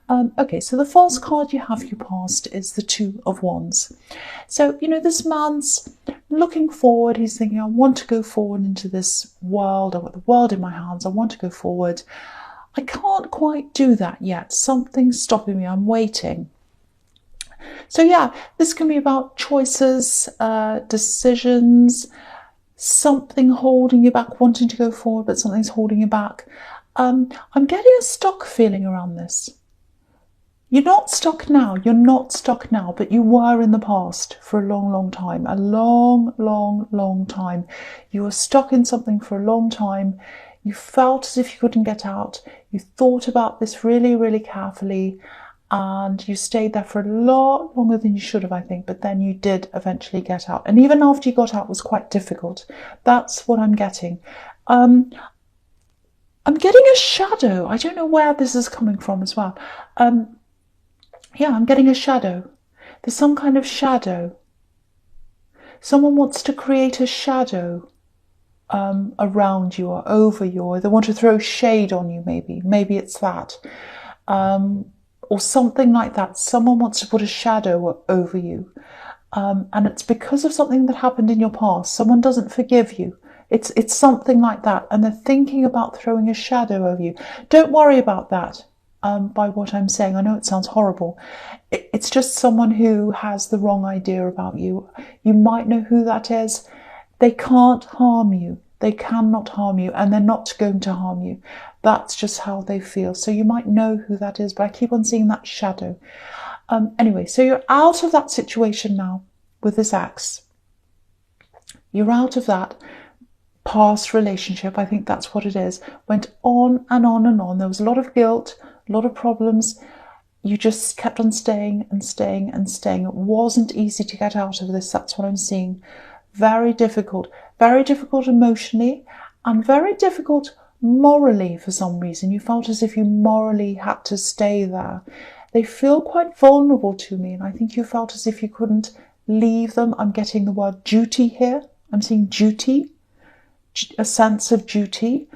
Okay, so the false card you have for your past is the Two of Wands. So, this man's looking forward. He's thinking, I want to go forward into this world. I've got the world in my hands. I want to go forward. I can't quite do that yet. Something's stopping me. I'm waiting. So yeah, this can be about choices, decisions, something holding you back, wanting to go forward, but something's holding you back. I'm getting a stuck feeling around this. You're not stuck now, but you were in the past for a long, long time. A long, long, long time. You were stuck in something for a long time. You felt as if you couldn't get out. You thought about this really, really carefully, and you stayed there for a lot longer than you should have, I think, but then you did eventually get out. And even after you got out, it was quite difficult. That's what I'm getting. I'm getting a shadow. I don't know where this is coming from as well. Yeah, I'm getting a shadow. There's some kind of shadow. Someone wants to create a shadow around you or over you, or they want to throw shade on you, maybe. Maybe it's that. Or something like that. Someone wants to put a shadow over you. And it's because of something that happened in your past. Someone doesn't forgive you. It's something like that. And they're thinking about throwing a shadow over you. Don't worry about that. By what I'm saying. I know it sounds horrible. It's just someone who has the wrong idea about you. You might know who that is. They can't harm you. They cannot harm you, and they're not going to harm you. That's just how they feel. So you might know who that is, but I keep on seeing that shadow. Anyway, so you're out of that situation now with this ex. You're out of that past relationship. I think that's what it is. Went on and on and on. There was a lot of guilt, a lot of problems. You just kept on staying and staying and staying. It wasn't easy to get out of this. That's what I'm seeing. Very difficult emotionally, and very difficult morally for some reason. You felt as if you morally had to stay there. They feel quite vulnerable to me, and I think you felt as if you couldn't leave them. I'm getting the word duty here. I'm seeing duty, a sense of duty,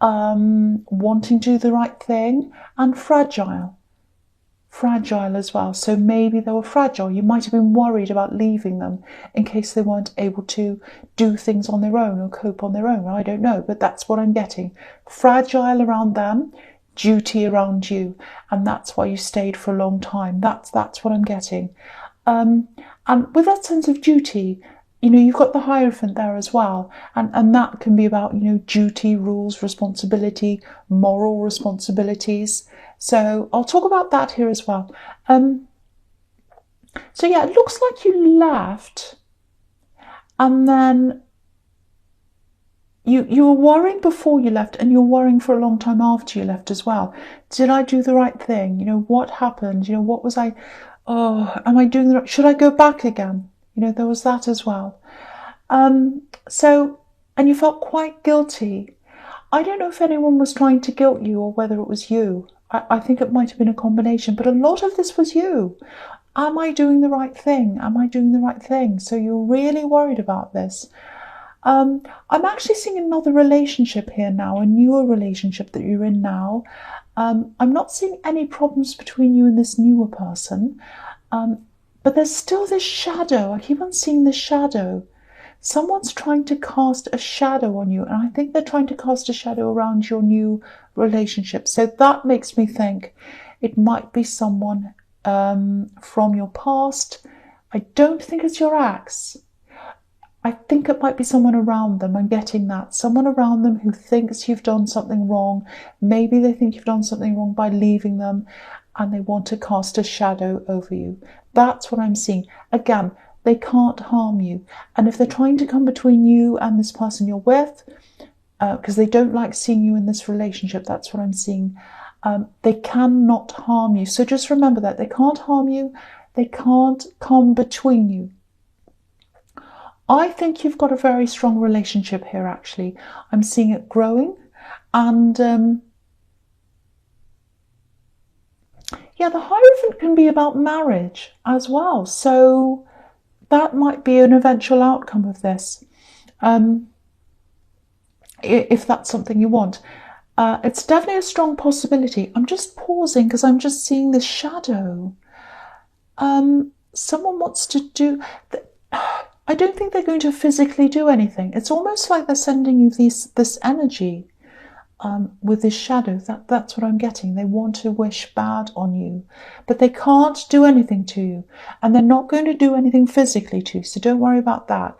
wanting to do the right thing, and fragile as well. So maybe they were fragile. You might have been worried about leaving them in case they weren't able to do things on their own or cope on their own. I don't know, but that's what I'm getting. Fragile around them, duty around you, and that's why you stayed for a long time. That's what I'm getting. And with that sense of duty, you've got the Hierophant there as well, and that can be about, duty, rules, responsibility, moral responsibilities. So I'll talk about that here as well. So yeah, it looks like you left, and then you were worrying before you left, and you're worrying for a long time after you left as well. Did I do the right thing? What happened? What was I? Oh, am I doing the right? Should I go back again? There was that as well. So, and you felt quite guilty. I don't know if anyone was trying to guilt you or whether it was you. I think it might have been a combination, but a lot of this was you. Am I doing the right thing? Am I doing the right thing? So you're really worried about this. I'm actually seeing another relationship here now, a newer relationship that you're in now. I'm not seeing any problems between you and this newer person. But there's still this shadow. I keep on seeing this shadow. Someone's trying to cast a shadow on you, and I think they're trying to cast a shadow around your new relationship. So that makes me think it might be someone from your past. I don't think it's your ex. I think it might be someone around them. I'm getting that. Someone around them who thinks you've done something wrong. Maybe they think you've done something wrong by leaving them, and they want to cast a shadow over you. That's what I'm seeing. Again, they can't harm you. And if they're trying to come between you and this person you're with, because they don't like seeing you in this relationship, that's what I'm seeing, they cannot harm you. So just remember that. They can't harm you. They can't come between you. I think you've got a very strong relationship here, actually. I'm seeing it growing. And yeah, the Hierophant can be about marriage as well. So that might be an eventual outcome of this, if that's something you want. It's definitely a strong possibility. I'm just pausing because I'm just seeing this shadow. Someone wants to do... I don't think they're going to physically do anything. It's almost like they're sending you this energy with this shadow. That's what I'm getting. They want to wish bad on you, but they can't do anything to you. And they're not going to do anything physically to you, so don't worry about that.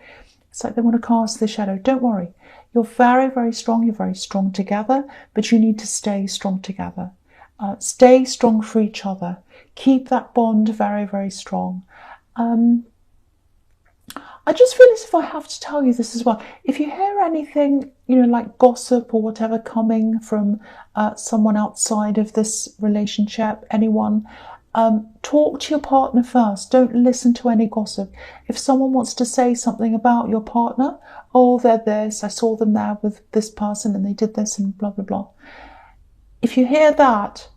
It's like they want to cast the shadow. Don't worry. You're very, very strong. You're very strong together, but you need to stay strong together. Stay strong for each other. Keep that bond very, very strong. I just feel as if I have to tell you this as well. If you hear anything, like gossip or whatever coming from someone outside of this relationship, anyone, talk to your partner first. Don't listen to any gossip. If someone wants to say something about your partner, oh, they're this, I saw them there with this person and they did this and blah, blah, blah. If you hear that,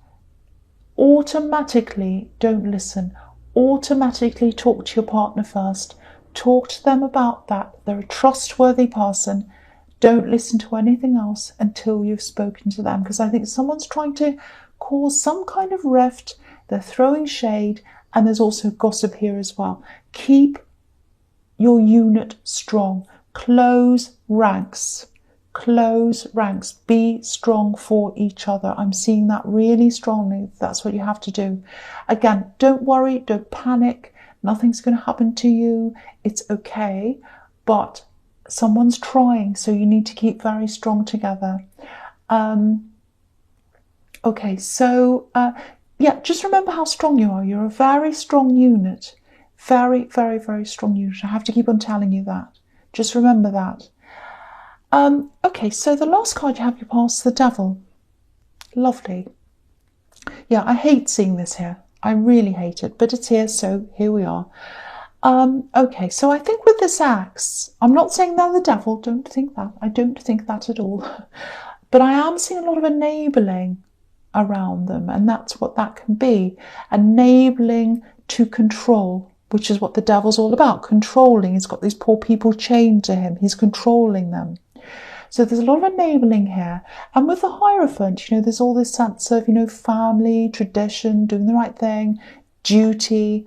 automatically don't listen. Automatically talk to your partner first. Talk to them about that. They're a trustworthy person. Don't listen to anything else until you've spoken to them, because I think someone's trying to cause some kind of rift. They're throwing shade, and there's also gossip here as well. Keep your unit strong. Close ranks. Close ranks. Be strong for each other. I'm seeing that really strongly. That's what you have to do. Again, don't worry. Don't panic. Nothing's going to happen to you. It's okay. But someone's trying, so you need to keep very strong together. Okay, so yeah, just remember how strong you are. You're a very strong unit. Very, very, very strong unit. I have to keep on telling you that. Just remember that. Okay, so the last card you have, you pass the Devil. Lovely. Yeah, I hate seeing this here. I really hate it, but it's here, so here we are. Okay, so I think with this axe, I'm not saying they're the devil, don't think that. I don't think that at all. But I am seeing a lot of enabling around them, and that's what that can be. Enabling to control, which is what the devil's all about. Controlling. He's got these poor people chained to him. He's controlling them. So there's a lot of enabling here. And with the Hierophant, there's all this sense of, family, tradition, doing the right thing, duty.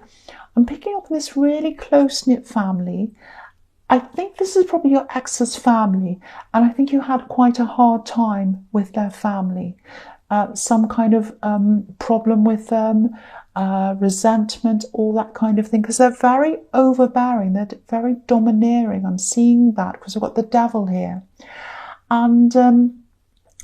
I'm picking up this really close-knit family. I think this is probably your ex's family, and I think you had quite a hard time with their family. Some kind of problem with them, resentment, all that kind of thing, because they're very overbearing, they're very domineering. I'm seeing that because I've got the Devil here. And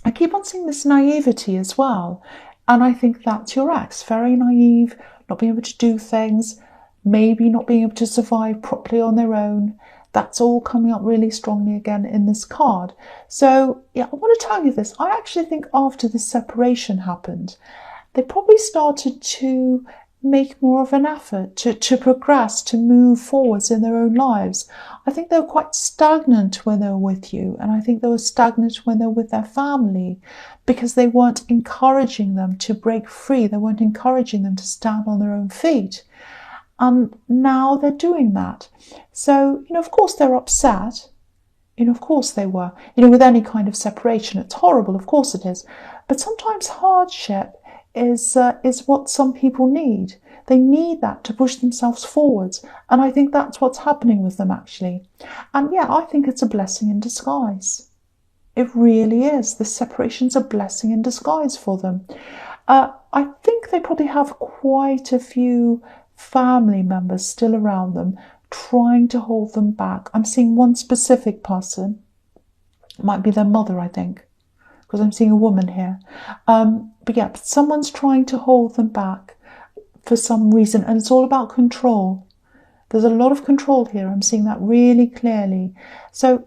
I keep on seeing this naivety as well. And I think that's your ex. Very naive, not being able to do things, maybe not being able to survive properly on their own. That's all coming up really strongly again in this card. So, yeah, I want to tell you this. I actually think after this separation happened, they probably started to make more of an effort to progress, to move forwards in their own lives. I think they were quite stagnant when they were with you, and I think they were stagnant when they were with their family because they weren't encouraging them to break free. They weren't encouraging them to stand on their own feet. And now they're doing that. So, of course they're upset. Of course they were. With any kind of separation, it's horrible, of course it is. But sometimes hardship is what some people need. They need that to push themselves forwards. And I think that's what's happening with them, actually. And yeah, I think it's a blessing in disguise. It really is. This separation's a blessing in disguise for them. I think they probably have quite a few family members still around them trying to hold them back. I'm seeing one specific person. It might be their mother, I think, because I'm seeing a woman here. But yeah, someone's trying to hold them back for some reason, and it's all about control. There's a lot of control here. I'm seeing that really clearly. So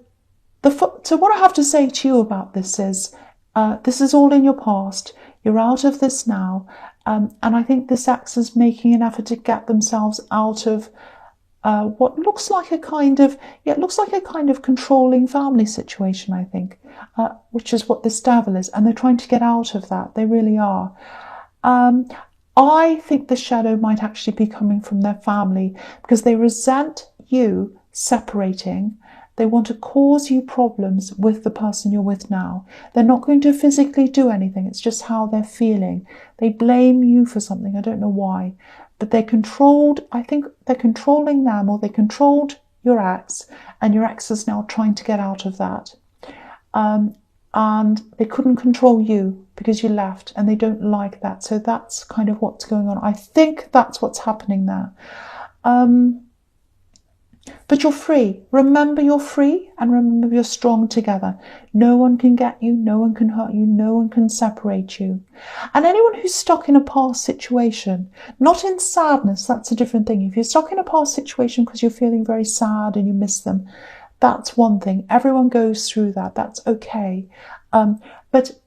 what I have to say to you about this is all in your past. You're out of this now. And I think this axe is making an effort to get themselves out of what looks like a kind of controlling family situation, I think, which is what this Devil is. And they're trying to get out of that. They really are. I think the shadow might actually be coming from their family because they resent you separating. They want to cause you problems with the person you're with now. They're not going to physically do anything. It's just how they're feeling. They blame you for something. I don't know why. But they're controlled. I think they're controlling them, or they controlled your ex, and your ex is now trying to get out of that. And they couldn't control you because you left, and they don't like that. So that's kind of what's going on. I think that's what's happening there. But you're free. Remember, you're free, and remember, you're strong together. No one can get you. No one can hurt you. No one can separate you. And anyone who's stuck in a past situation, not in sadness, that's a different thing. If you're stuck in a past situation because you're feeling very sad and you miss them, that's one thing. Everyone goes through that. That's okay. But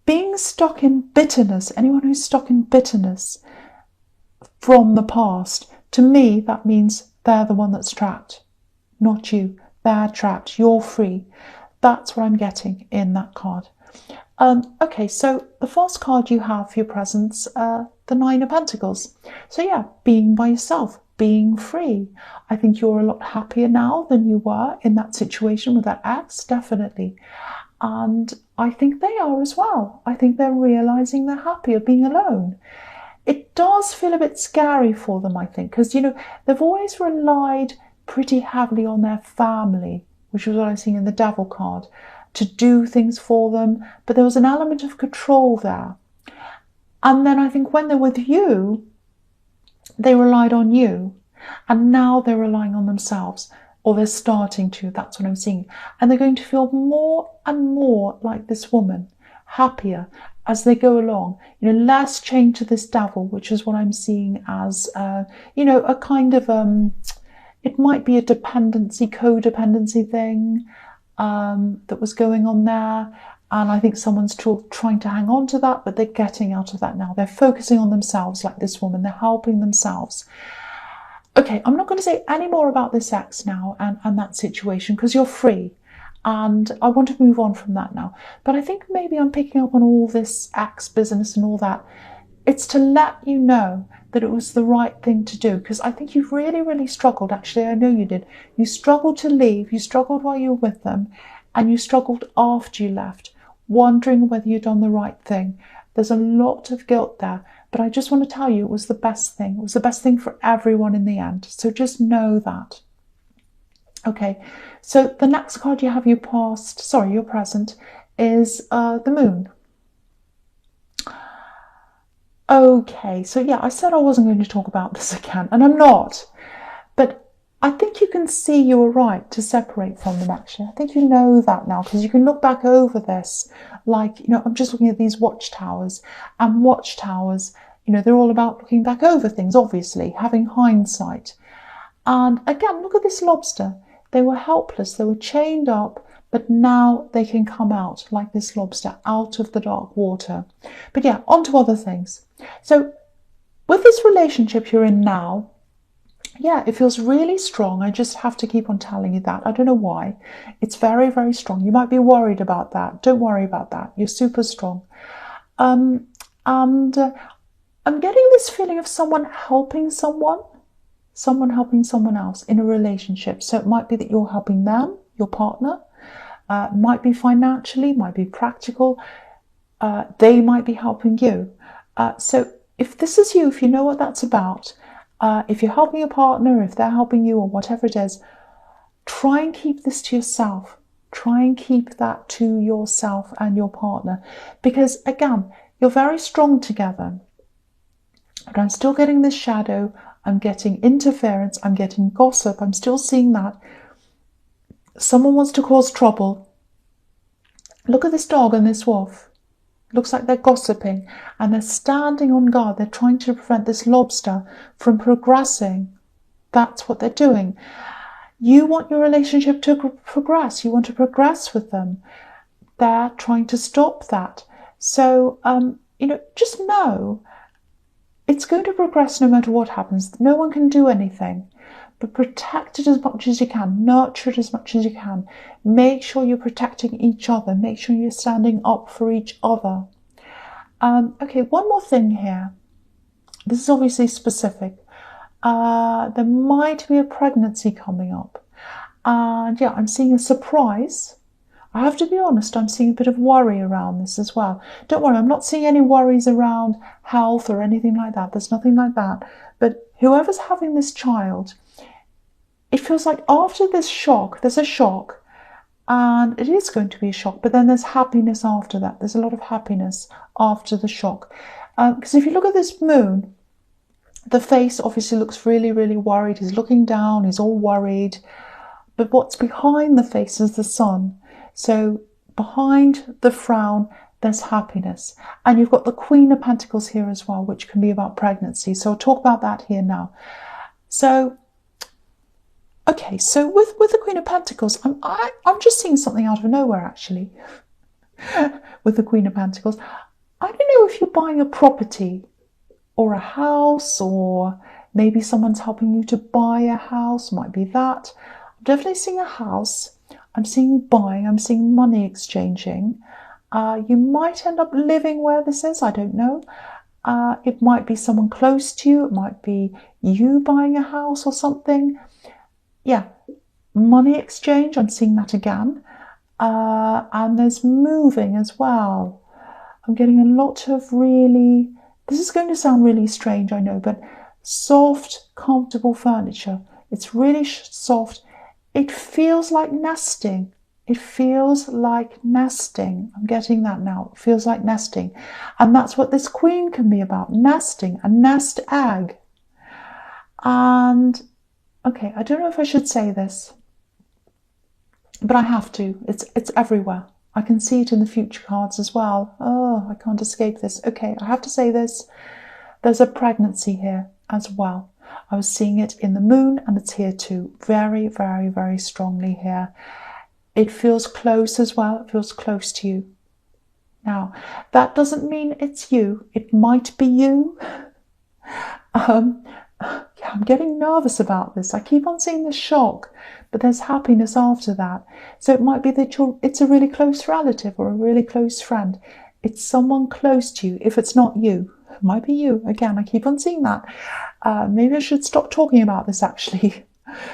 being stuck in bitterness, anyone who's stuck in bitterness from the past, to me, that means they're the one that's trapped, not you. They're trapped. You're free. That's what I'm getting in that card. Okay, so the first card you have for your presents, the Nine of Pentacles. So yeah, being by yourself, being free. I think you're a lot happier now than you were in that situation with that ex, definitely. And I think they are as well. I think they're realizing they're happier being alone. It does feel a bit scary for them, I think, because, you know, they've always relied pretty heavily on their family, which was what I was seeing in the Devil card, to do things for them. But there was an element of control there. And then I think when they're with you, they relied on you. And now they're relying on themselves, or they're starting to. That's what I'm seeing. And they're going to feel more and more like this woman, happier as they go along, you know, less chained to this devil, which is what I'm seeing as, you know, a kind of, it might be a codependency thing that was going on there. And I think someone's trying to hang on to that, but they're getting out of that now. They're focusing on themselves like this woman. They're helping themselves. Okay, I'm not going to say any more about this ex now and that situation, because you're free. And I want to move on from that now. But I think maybe I'm picking up on all this ex business and all that. It's to let you know that it was the right thing to do. Because I think you've really, really struggled. Actually, I know you did. You struggled to leave. You struggled while you were with them. And you struggled after you left, wondering whether you'd done the right thing. There's a lot of guilt there. But I just want to tell you it was the best thing. It was the best thing for everyone in the end. So just know that. Okay, so the next card you have your present is the Moon. Okay, so yeah, I said I wasn't going to talk about this again, and I'm not. But I think you can see you were right to separate from them, actually. I think you know that now, because you can look back over this. Like, you know, I'm just looking at these watchtowers, and watchtowers, you know, they're all about looking back over things, obviously, having hindsight. And again, look at this lobster. They were helpless, they were chained up, but now they can come out like this lobster, out of the dark water. But yeah, on to other things. So with this relationship you're in now, yeah, it feels really strong. I just have to keep on telling you that. I don't know why. It's very, very strong. You might be worried about that. Don't worry about that. You're super strong. And I'm getting this feeling of someone helping someone helping someone else in a relationship. So it might be that you're helping them, your partner, might be financially, might be practical. They might be helping you. So if this is you, if you know what that's about, if you're helping your partner, if they're helping you or whatever it is, try and keep this to yourself. Try and keep that to yourself and your partner. Because again, you're very strong together. But I'm still getting this shadow. I'm getting interference. I'm getting gossip. I'm still seeing that. Someone wants to cause trouble. Look at this dog and this wolf. Looks like they're gossiping and they're standing on guard. They're trying to prevent this lobster from progressing. That's what they're doing. You want your relationship to progress. You want to progress with them. They're trying to stop that. So, you know, just know it's going to progress no matter what happens. No one can do anything. But protect it as much as you can. Nurture it as much as you can. Make sure you're protecting each other. Make sure you're standing up for each other. Okay, one more thing here. This is obviously specific. There might be a pregnancy coming up. And yeah, I'm seeing a surprise. I have to be honest, I'm seeing a bit of worry around this as well. Don't worry, I'm not seeing any worries around health or anything like that. There's nothing like that. But whoever's having this child, it feels like after this shock, there's a shock, and it is going to be a shock, but then there's happiness after that. There's a lot of happiness after the shock. Because if you look at this moon, the face obviously looks really, really worried. He's looking down, he's all worried. But what's behind the face is the sun. So behind the frown, there's happiness. And you've got the Queen of Pentacles here as well, which can be about pregnancy. So I'll talk about that here now. So, okay, so with the Queen of Pentacles, I'm just seeing something out of nowhere, actually, with the Queen of Pentacles. I don't know if you're buying a property or a house, or maybe someone's helping you to buy a house, might be that. I'm definitely seeing a house. I'm seeing buying, I'm seeing money exchanging. You might end up living where this is, I don't know. It might be someone close to you, it might be you buying a house or something. Yeah, money exchange, I'm seeing that again. And there's moving as well. I'm getting a lot of really, this is going to sound really strange, I know, but soft, comfortable furniture. It's really soft. It feels like nesting. It feels like nesting. I'm getting that now. It feels like nesting. And that's what this queen can be about, nesting, a nest egg. And, okay, I don't know if I should say this, but I have to. It's everywhere. I can see it in the future cards as well. Oh, I can't escape this. Okay, I have to say this. There's a pregnancy here as well. I was seeing it in the moon, and it's here too. Very, very, very strongly here. It feels close as well. It feels close to you. Now, that doesn't mean it's you. It might be you. Yeah, I'm getting nervous about this. I keep on seeing the shock, but there's happiness after that. So it might be that it's a really close relative or a really close friend. It's someone close to you. If it's not you, it might be you. Again, I keep on seeing that. Maybe I should stop talking about this actually.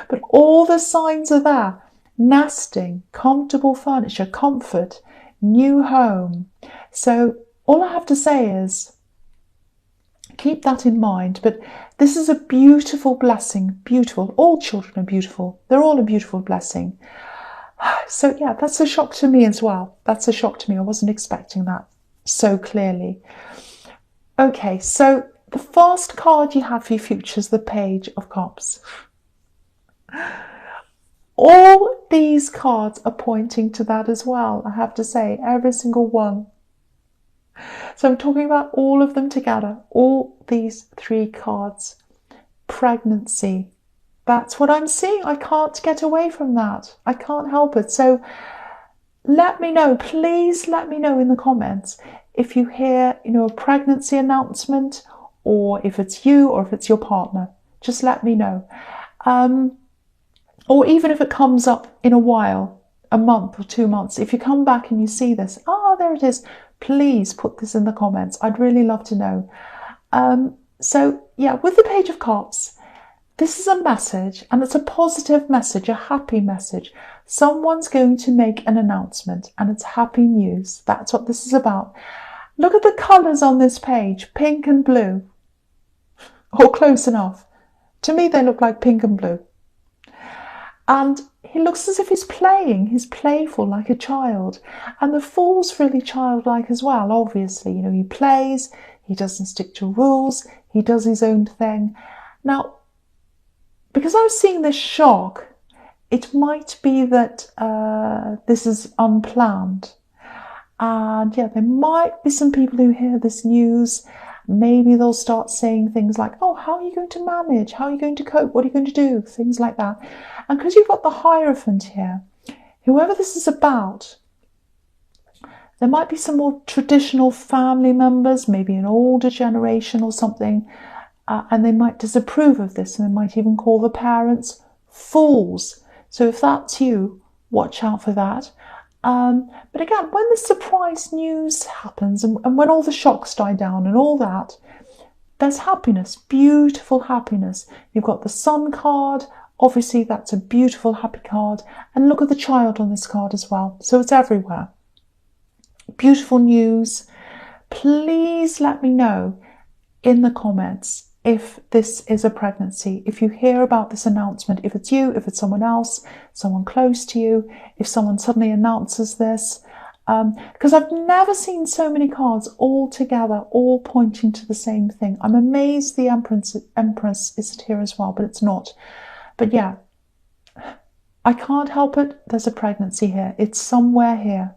But all the signs are there. Nesting, comfortable furniture, comfort, new home. So all I have to say is keep that in mind. But this is a beautiful blessing. Beautiful. All children are beautiful. They're all a beautiful blessing. So yeah, that's a shock to me as well. That's a shock to me. I wasn't expecting that so clearly. Okay, so the first card you have for your future is the Page of Cups. All these cards are pointing to that as well, I have to say, every single one. So I'm talking about all of them together, all these three cards. Pregnancy. That's what I'm seeing. I can't get away from that. I can't help it. So let me know, please let me know in the comments if you hear, a pregnancy announcement, or if it's you or if it's your partner. Just let me know. Or even if it comes up in a while, a month or 2 months, if you come back and you see this, there it is, please put this in the comments. I'd really love to know. So yeah, with the Page of Cups, this is a message, and it's a positive message, a happy message. Someone's going to make an announcement, and it's happy news. That's what this is about. Look at the colours on this page, pink and blue. Or close enough. To me, they look like pink and blue. And he looks as if he's playing. He's playful, like a child. And the Fool's really childlike as well, obviously. He plays, he doesn't stick to rules, he does his own thing. Now, because I was seeing this shock, it might be that this is unplanned. And yeah, there might be some people who hear this news. Maybe they'll start saying things like, how are you going to manage? How are you going to cope? What are you going to do? Things like that. And because you've got the Hierophant here, whoever this is about, there might be some more traditional family members, maybe an older generation or something, and they might disapprove of this, and they might even call the parents fools. So if that's you, watch out for that. But again, when the surprise news happens, and when all the shocks die down and all that, there's happiness, beautiful happiness. You've got the Sun card, Obviously, that's a beautiful, happy card. And look at the child on this card as well. So it's everywhere. Beautiful news. Please let me know in the comments if this is a pregnancy, if you hear about this announcement, if it's you, if it's someone else, someone close to you, if someone suddenly announces this. Because I've never seen so many cards all together, all pointing to the same thing. I'm amazed the Empress isn't here as well, but it's not. But yeah, I can't help it. There's a pregnancy here. It's somewhere here.